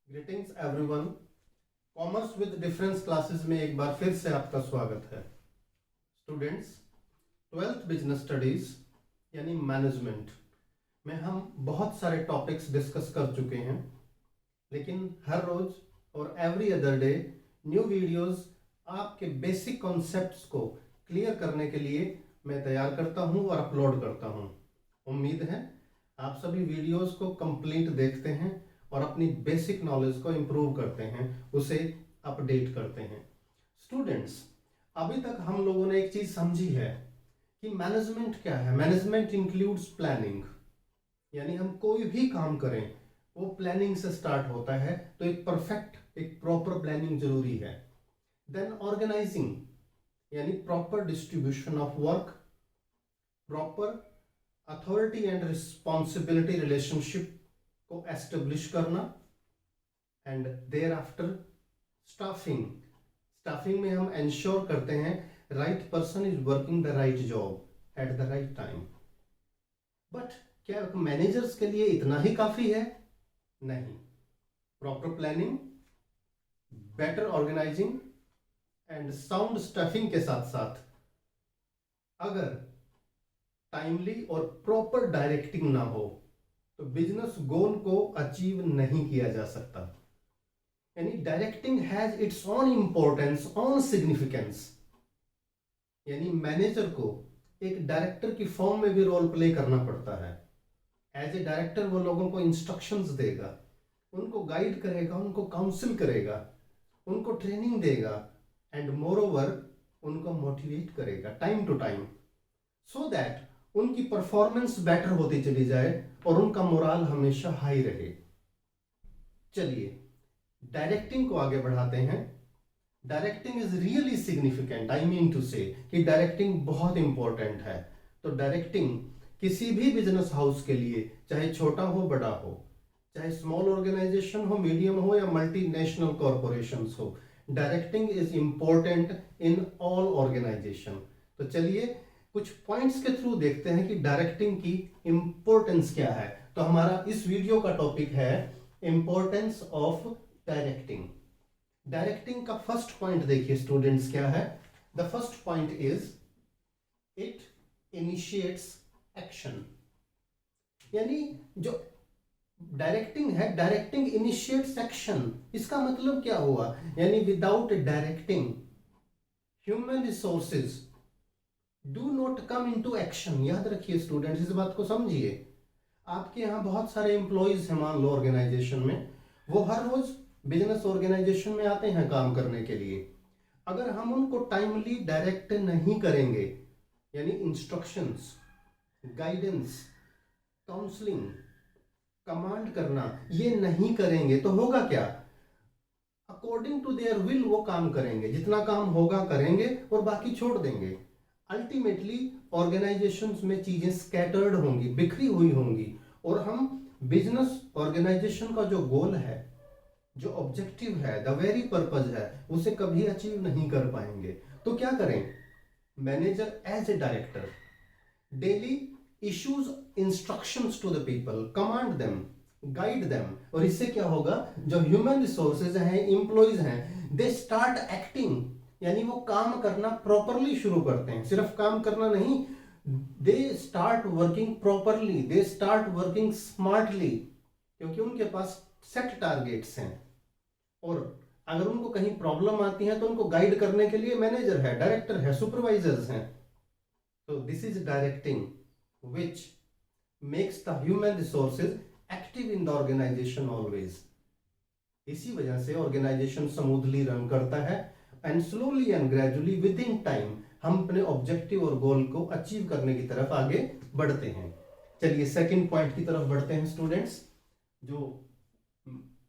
Greetings everyone. Commerce with difference classes में एक बार फिर से आपका स्वागत है। स्टूडेंट्स, ट्वेल्थ बिजनेस स्टडीज यानी मैनेजमेंट में हम बहुत सारे टॉपिक्स डिस्कस कर चुके हैं, लेकिन हर रोज और every other day new videos आपके बेसिक कॉन्सेप्ट्स को क्लियर करने के लिए मैं तैयार करता हूं और अपलोड करता हूं। उम्मीद है आप सभी वीडियोस को कंप्लीट देखते हैं और अपनी बेसिक नॉलेज को इम्प्रूव करते हैं, उसे अपडेट करते हैं। स्टूडेंट्स, अभी तक हम लोगों ने एक चीज समझी है कि मैनेजमेंट क्या है। मैनेजमेंट इंक्लूड्स प्लानिंग, यानी हम कोई भी काम करें वो प्लानिंग से स्टार्ट होता है, तो एक परफेक्ट एक प्रॉपर प्लानिंग जरूरी है। देन ऑर्गेनाइजिंग, यानी proper distribution of work, proper authority and responsibility relationship को एस्टेब्लिश करना, and thereafter staffing. Staffing में हम इंश्योर करते हैं right person is working the right job at the right time. But क्या मैनेजर्स के लिए इतना ही काफी है? नहीं। Proper planning, better organising and sound staffing के साथ साथ अगर टाइमली और प्रॉपर डायरेक्टिंग ना हो तो बिजनेस गोल को अचीव नहीं किया जा सकता। यानी directing has its own importance, own significance. यानी मैनेजर को एक डायरेक्टर की फॉर्म में भी रोल प्ले करना पड़ता है। एज ए डायरेक्टर वो लोगों को इंस्ट्रक्शंस देगा, उनको गाइड करेगा, उनको काउंसिल करेगा, उनको ट्रेनिंग देगा एंड मोर ओवर उनको मोटिवेट करेगा time to time, so that उनकी परफॉर्मेंस बेटर होती चली जाए और उनका मोराल हमेशा हाई रहे। चलिए डायरेक्टिंग को आगे बढ़ाते हैं। Directing is really significant, I mean to say कि डायरेक्टिंग बहुत इंपॉर्टेंट है। तो डायरेक्टिंग किसी भी बिजनेस हाउस के लिए, चाहे छोटा हो बड़ा हो, चाहे स्मॉल ऑर्गेनाइजेशन हो, मीडियम हो या मल्टीनेशनल कॉरपोरेशंस हो, directing is important in all organisation. तो चलिए कुछ पॉइंट्स के थ्रू देखते हैं कि डायरेक्टिंग की इंपॉर्टेंस क्या है। तो हमारा इस वीडियो का टॉपिक है इंपॉर्टेंस ऑफ डायरेक्टिंग। डायरेक्टिंग का फर्स्ट पॉइंट देखिए स्टूडेंट्स, क्या है? The first point is it initiates action. यानी जो डायरेक्टिंग है, डायरेक्टिंग इनिशिएट्स एक्शन। इसका मतलब क्या हुआ? यानी without directing human resources do not come into action. याद रखिए स्टूडेंट्स, इस बात को समझिए। आपके यहाँ बहुत सारे एम्प्लॉयज हैं मान लो ऑर्गेनाइजेशन में, वो हर रोज बिजनेस ऑर्गेनाइजेशन में आते हैं काम करने के लिए। अगर हम उनको टाइमली डायरेक्ट नहीं करेंगे, यानी इंस्ट्रक्शंस, गाइडेंस, काउंसलिंग, कमांड करना ये नहीं करेंगे तो होगा क्या? अकॉर्डिंग टू देयर विल वो काम करेंगे, जितना काम होगा करेंगे और बाकी छोड़ देंगे। अल्टीमेटली ऑर्गेनाइजेशंस में चीजें स्कैटर्ड होंगी, बिखरी हुई होंगी, और हम बिजनेस ऑर्गेनाइजेशन का जो गोल है, जो ऑब्जेक्टिव है, द वेरी पर्पज है, उसे कभी अचीव नहीं कर पाएंगे। तो क्या करें? Manager as a director daily issues instructions to the people, command them, guide them, और इससे क्या होगा? जो ह्यूमन रिसोर्सेज हैं, इंप्लॉइज हैं, दे स्टार्ट एक्टिंग, यानी वो काम करना प्रॉपरली शुरू करते हैं। सिर्फ काम करना नहीं, they start working properly, they start working smartly, क्योंकि उनके पास सेट टारगेट्स हैं। और अगर उनको कहीं प्रॉब्लम आती है तो उनको गाइड करने के लिए मैनेजर है, डायरेक्टर है, सुपरवाइजर्स हैं। तो this is directing which makes the human resources active in the organization always. इसी वजह से ऑर्गेनाइजेशन स्मूथली रन करता है and slowly and gradually with in time हम अपने ऑब्जेक्टिव और गोल को अचीव करने की तरफ आगे बढ़ते हैं। चलिए सेकंड पॉइंट की तरफ बढ़ते हैं स्टूडेंट्स, जो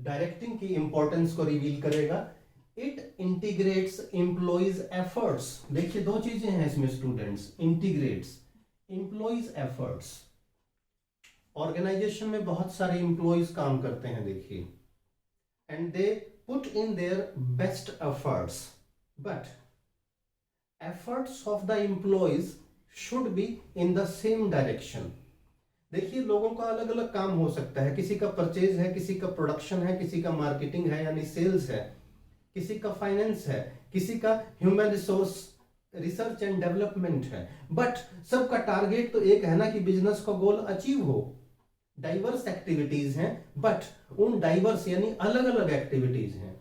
डायरेक्टिंग की इंपॉर्टेंस को रिवील करेगा। It integrates employees efforts. देखिए दो चीजें हैं इसमें students, integrates employees efforts. Organisation में बहुत सारे एम्प्लॉइज काम करते हैं देखिए, and they put in their best efforts, but efforts of the employees should be in the same direction. देखिए लोगों का अलग अलग काम हो सकता है, किसी का परचेज है, किसी का प्रोडक्शन है, किसी का मार्केटिंग है यानी सेल्स है, किसी का फाइनेंस है, किसी का human resource research and development है। बट सबका टारगेट तो एक है ना कि बिजनेस का गोल अचीव हो। डाइवर्स एक्टिविटीज हैं, बट उन डाइवर्स यानी अलग अलग एक्टिविटीज हैं।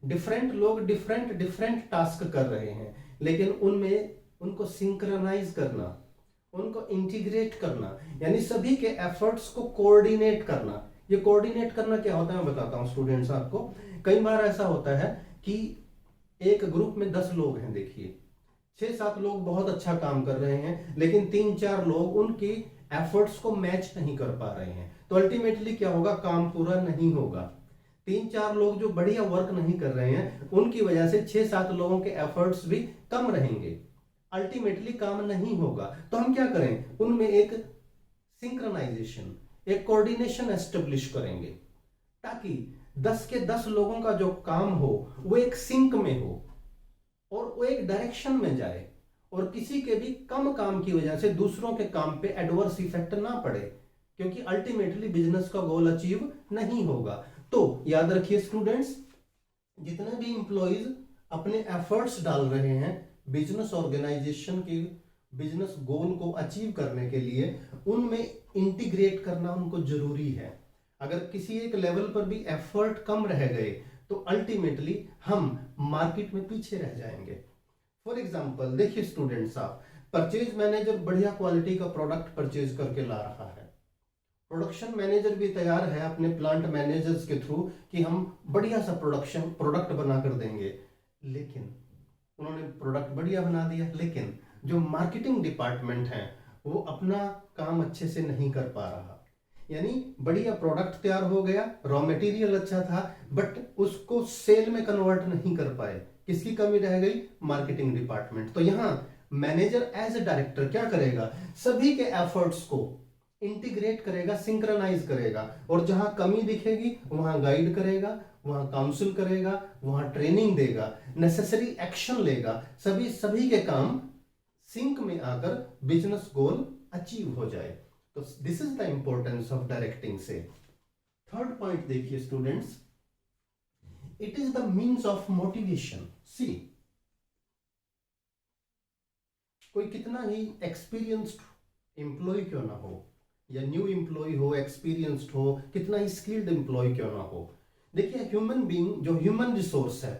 डिफरेंट लोग डिफरेंट डिफरेंट टास्क कर रहे हैं, लेकिन उनमें उनको सिंक्रनाइज करना, उनको इंटीग्रेट करना, यानी सभी के एफर्ट्स को कोऑर्डिनेट करना। ये कोऑर्डिनेट करना क्या होता है मैं बताता हूं स्टूडेंट्स आपको। कई बार ऐसा होता है कि एक ग्रुप में 10 लोग हैं, देखिए 6-7 लोग बहुत अच्छा काम कर रहे हैं, लेकिन 3-4 लोग उनकी एफर्ट्स को मैच नहीं कर पा रहे हैं, तो अल्टीमेटली क्या होगा, काम पूरा नहीं होगा। 3-4 लोग जो बढ़िया वर्क नहीं कर रहे हैं, उनकी वजह से 6-7 लोगों के एफर्ट्स भी कम रहेंगे, अल्टीमेटली काम नहीं होगा। तो हम क्या करें, उनमें एक सिंक्रनाइजेशन, एक कोऑर्डिनेशन एस्टेब्लिश करेंगे, ताकि 10 के 10 लोगों का जो काम हो वो एक सिंक में हो और वो एक डायरेक्शन में जाए, और किसी के भी कम काम की वजह से दूसरों के काम पे एडवर्स इफेक्ट ना पड़े, क्योंकि अल्टीमेटली बिजनेस का गोल अचीव नहीं होगा। तो याद रखिए स्टूडेंट्स, जितने भी इंप्लॉइज अपने एफर्ट्स डाल रहे हैं बिजनेस ऑर्गेनाइजेशन के बिजनेस गोल को अचीव करने के लिए, उनमें इंटीग्रेट करना उनको जरूरी है। अगर किसी एक लेवल पर भी एफर्ट कम रह गए तो अल्टीमेटली हम मार्केट में पीछे रह जाएंगे। फॉर एग्जाम्पल देखिए स्टूडेंट्स, आप परचेज मैनेजर बढ़िया क्वालिटी का प्रोडक्ट परचेज करके ला रहा है, प्रोडक्शन मैनेजर भी तैयार है अपने प्लांट मैनेजर्स के थ्रू कि हम बढ़िया सा प्रोडक्ट बना कर देंगे, लेकिन उन्होंने प्रोडक्ट बढ़िया बना दिया, लेकिन जो मार्केटिंग डिपार्टमेंट है वो अपना काम अच्छे से नहीं कर पा रहा। यानी बढ़िया प्रोडक्ट तैयार हो गया, रॉ मटेरियल अच्छा था, बट उसको सेल में कन्वर्ट नहीं कर पाए। किसकी कमी रह गई, मार्केटिंग डिपार्टमेंट। तो यहां मैनेजर एज ए डायरेक्टर क्या करेगा, सभी के एफर्ट्स को इंटीग्रेट करेगा, सिंक्रनाइज करेगा, और जहां कमी दिखेगी वहां गाइड करेगा, वहां काउंसिल करेगा, वहां ट्रेनिंग देगा, नेसेसरी एक्शन लेगा, सभी के काम सिंक में आकर बिजनेस गोल अचीव हो जाए। तो this is the importance of directing से। थर्ड पॉइंट देखिए students, it is the means of motivation. See, कोई कितना ही एक्सपीरियंस्ड एम्प्लॉय क्यों ना हो, या न्यू एम्प्लॉय हो, एक्सपीरियंस्ड हो, कितना ही स्किल्ड एम्प्लॉय क्यों ना हो, देखिए ह्यूमन बीइंग जो ह्यूमन रिसोर्स है,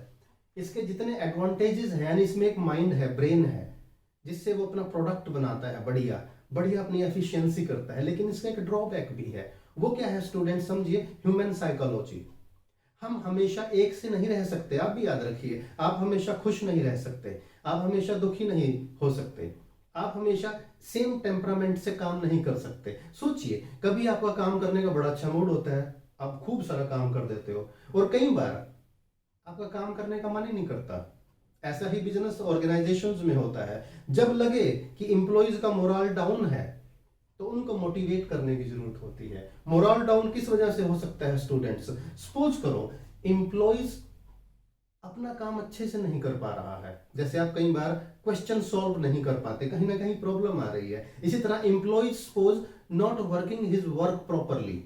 इसके जितने एडवांटेजेस हैं, यानी इसमें एक माइंड है, ब्रेन है, जिससे वो अपना प्रोडक्ट बनाता है, बढ़िया बढ़िया अपनी एफिशिएंसी करता है, लेकिन इसका एक ड्रॉबैक भी है। वो क्या है स्टूडेंट, समझिए, ह्यूमन साइकोलॉजी। हम हमेशा एक से नहीं रह सकते, आप भी याद रखिए, आप हमेशा खुश नहीं रह सकते, आप हमेशा दुखी नहीं हो सकते, आप हमेशा सेम टेम्परामेंट से काम नहीं कर सकते। सोचिए, कभी आपका काम करने का बड़ा अच्छा मूड होता है, आप खूब सारा काम कर देते हो, और कई बार आपका काम करने का मन ही नहीं करता। ऐसा ही बिजनेस ऑर्गेनाइजेशंस में होता है। जब लगे कि एम्प्लॉइज का मोरल डाउन है तो उनको मोटिवेट करने की जरूरत होती है। मोरल डाउन किस वजह से हो सकता है स्टूडेंट्स, सपोज करो एम्प्लॉइज अपना काम अच्छे से नहीं कर पा रहा है, जैसे आप कई बार क्वेश्चन सॉल्व नहीं कर पाते, कहीं ना कहीं प्रॉब्लम आ रही है। इसी तरह employees suppose not working his work properly,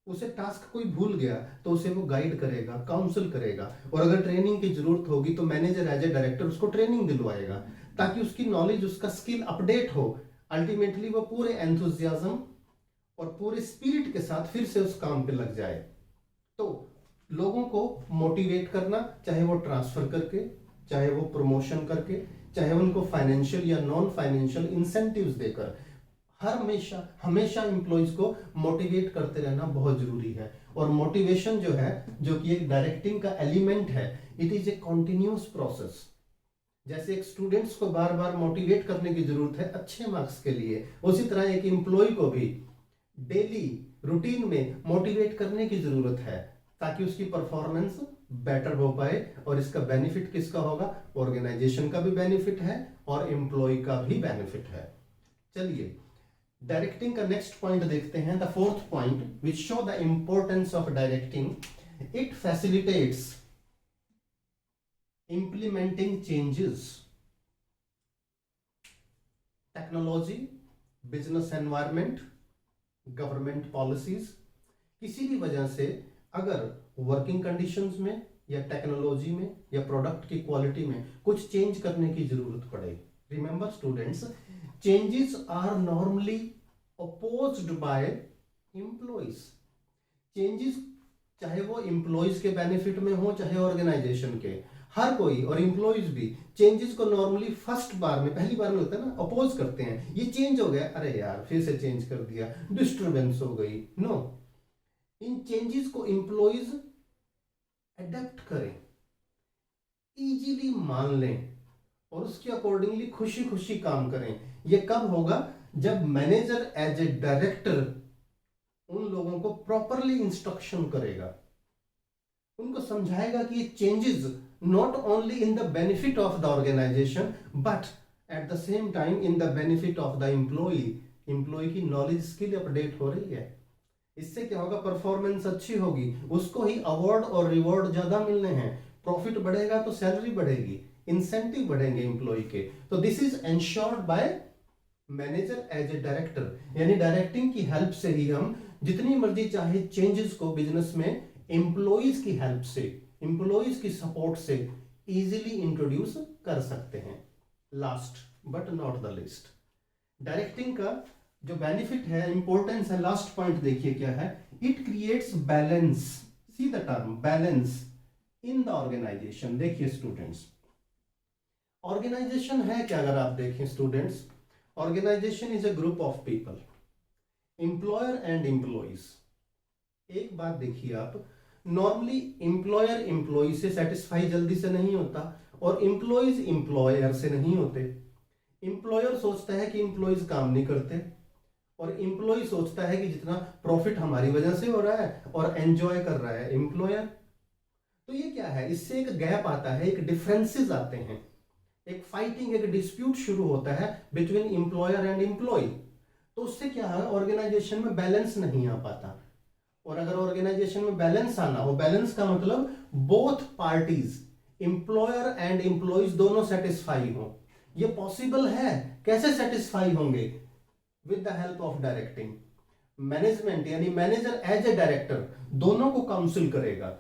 उसे टास्क कोई भूल गया तो उसे वो गाइड करेगा, काउंसिल करेगा, और अगर ट्रेनिंग की जरूरत होगी तो मैनेजर एज ए डायरेक्टर उसको ट्रेनिंग दिलवाएगा, ताकि उसकी नॉलेज, उसका स्किल अपडेट हो। अल्टीमेटली वो पूरे एंथुजियाज्म और पूरे स्पिरिट के साथ फिर से उस काम पे लग जाए। तो लोगों को मोटिवेट करना, चाहे वो ट्रांसफर करके, चाहे वो प्रमोशन करके, चाहे उनको फाइनेंशियल या नॉन फाइनेंशियल इंसेंटिव्स देकर, हमेशा हमेशा एम्प्लॉइज को मोटिवेट करते रहना बहुत जरूरी है। और मोटिवेशन जो है, जो कि एक डायरेक्टिंग का एलिमेंट है, it is a continuous process. जैसे एक स्टूडेंट्स को बार बार मोटिवेट करने की जरूरत है अच्छे मार्क्स के लिए, उसी तरह एक एम्प्लॉय को भी डेली रूटीन में मोटिवेट करने की जरूरत है, ताकि उसकी परफॉर्मेंस बेटर हो पाए। और इसका बेनिफिट किसका होगा, ऑर्गेनाइजेशन का भी बेनिफिट है और एम्प्लॉय का भी बेनिफिट है। चलिए डायरेक्टिंग का नेक्स्ट पॉइंट देखते हैं, the fourth point which show the importance of directing. It facilitates implementing changes, technology, business environment, government policies, किसी भी वजह से अगर वर्किंग कंडीशंस में या टेक्नोलॉजी में या प्रोडक्ट की क्वालिटी में कुछ चेंज करने की जरूरत पड़े। Remember students, changes are normally opposed by employees. Changes चाहे वो एम्प्लॉइज के बेनिफिट में हो चाहे ऑर्गेनाइजेशन के, हर कोई और एम्प्लॉइज भी चेंजेस को नॉर्मली फर्स्ट बार में, पहली बार में होता है ना, अपोज करते हैं। ये चेंज हो गया, अरे यार फिर से चेंज कर दिया, डिस्टर्बेंस हो गई। नो, इन चेंजेस को एम्प्लॉइज अडेप्ट करें, इजीली मान लें और उसके अकॉर्डिंगली खुशी खुशी काम करें। ये कब होगा? जब मैनेजर एज ए डायरेक्टर उन लोगों को प्रॉपरली इंस्ट्रक्शन करेगा, उनको समझाएगा कि ये changes not only in the benefit of the organisation but at the same time in the benefit of the employee. Employee की नॉलेज स्किल अपडेट हो रही है, इससे क्या होगा? परफॉर्मेंस अच्छी होगी, उसको ही अवार्ड और रिवॉर्ड ज्यादा मिलने हैं, प्रॉफिट बढ़ेगा तो सैलरी बढ़ेगी, इंसेंटिव बढ़ेंगे एम्प्लॉय के। तो this is ensured by manager as a director, यानी डायरेक्टिंग की हेल्प से ही हम जितनी मर्जी चाहे चेंजेस को बिजनेस में एम्प्लॉइज की हेल्प से, एम्प्लॉइज की सपोर्ट से इजीली इंट्रोड्यूस कर सकते हैं। Last but not the least, directing का जो बेनिफिट है, इंपॉर्टेंस है, लास्ट पॉइंट देखिए क्या है? It creates balance, see the term balance in the organisation. देखिए स्टूडेंट्स, ऑर्गेनाइजेशन है क्या? अगर आप देखें students, organisation is a group of people, employer and employees. एक बात देखिए आप, नॉर्मली एम्प्लॉयर एम्प्लॉय से सेटिस्फाई जल्दी से नहीं होता और एम्प्लॉइज एम्प्लॉयर से नहीं होते। एम्प्लॉयर सोचता है कि एम्प्लॉइज काम नहीं करते और एम्प्लॉय सोचता है कि जितना प्रॉफिट हमारी वजह से हो रहा है और एंजॉय कर रहा है एम्प्लॉयर। तो ये क्या है? इससे एक गैप आता है, एक डिफरेंसेस आते हैं, एक फाइटिंग, एक डिस्प्यूट शुरू होता है बिटवीन एम्प्लॉयर एंड एम्प्लॉय। तो उससे क्या है? ऑर्गेनाइजेशन में बैलेंस नहीं आ पाता। और अगर ऑर्गेनाइजेशन में बैलेंस आना हो, बैलेंस का मतलब both parties, employer and employees दोनों सेटिस्फाई हो। ये पॉसिबल है। कैसे सेटिस्फाई होंगे? With the help of directing. Management यानी मैनेजर एज ए डायरेक्टर दोनों को काउंसिल करेगा।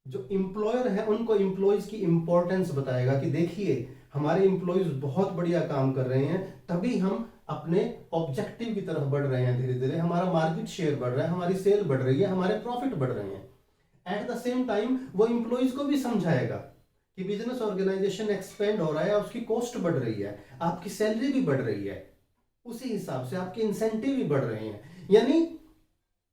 जो एम्प्लॉयर है उनको एम्प्लॉइज की इंपॉर्टेंस बताएगा कि देखिए हमारे एम्प्लॉइज बहुत बढ़िया काम कर रहे हैं, तभी हम अपने ऑब्जेक्टिव की तरफ बढ़ रहे हैं, धीरे धीरे हमारा मार्केट शेयर बढ़ रहा है, हमारी सेल बढ़ रही है, हमारे प्रॉफिट बढ़ रहे हैं। एट द सेम टाइम वो एम्प्लॉइज को भी समझाएगा कि बिजनेस ऑर्गेनाइजेशन एक्सपेंड हो रहा है, उसकी कॉस्ट बढ़ रही है, आपकी सैलरी भी बढ़ रही है, उसी हिसाब से आपके इंसेंटिव भी बढ़ रहे हैं। यानी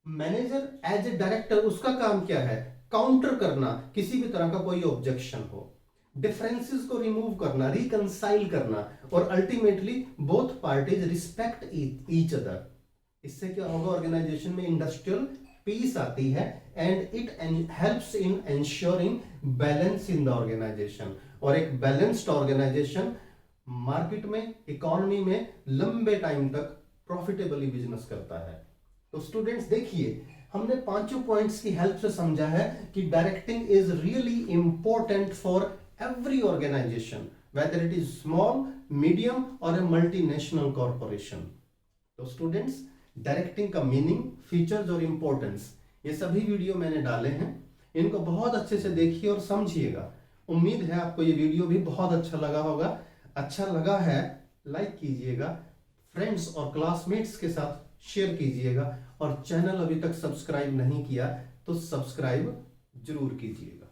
मैनेजर एज ए डायरेक्टर, उसका काम क्या है? काउंटर करना किसी भी तरह का कोई ऑब्जेक्शन हो, डिफरेंसेस को रिमूव करना, रिकंसाइल करना और ultimately both parties respect each other. इससे क्या होगा? ऑर्गेनाइजेशन में इंडस्ट्रियल पीस आती है and it helps in ensuring balance in the organisation. और एक बैलेंस्ड ऑर्गेनाइजेशन मार्केट में, इकोनॉमी में लंबे टाइम तक प्रॉफिटेबली बिजनेस करता है। तो स्टूडेंट्स देखिए, हमने पांचों पॉइंट्स की हेल्प से समझा है कि directing is really important for every organisation, whether it is small, medium और ए मल्टीनेशनल कॉर्पोरेशन। तो स्टूडेंट्स, डायरेक्टिंग का मीनिंग, फीचर्स और इंपॉर्टेंस, ये सभी वीडियो मैंने डाले हैं, इनको बहुत अच्छे से देखिए और समझिएगा। उम्मीद है आपको ये वीडियो भी बहुत अच्छा लगा होगा। अच्छा लगा है लाइक कीजिएगा, फ्रेंड्स और क्लासमेट्स के साथ शेयर कीजिएगा और चैनल अभी तक सब्सक्राइब नहीं किया तो सब्सक्राइब जरूर कीजिएगा।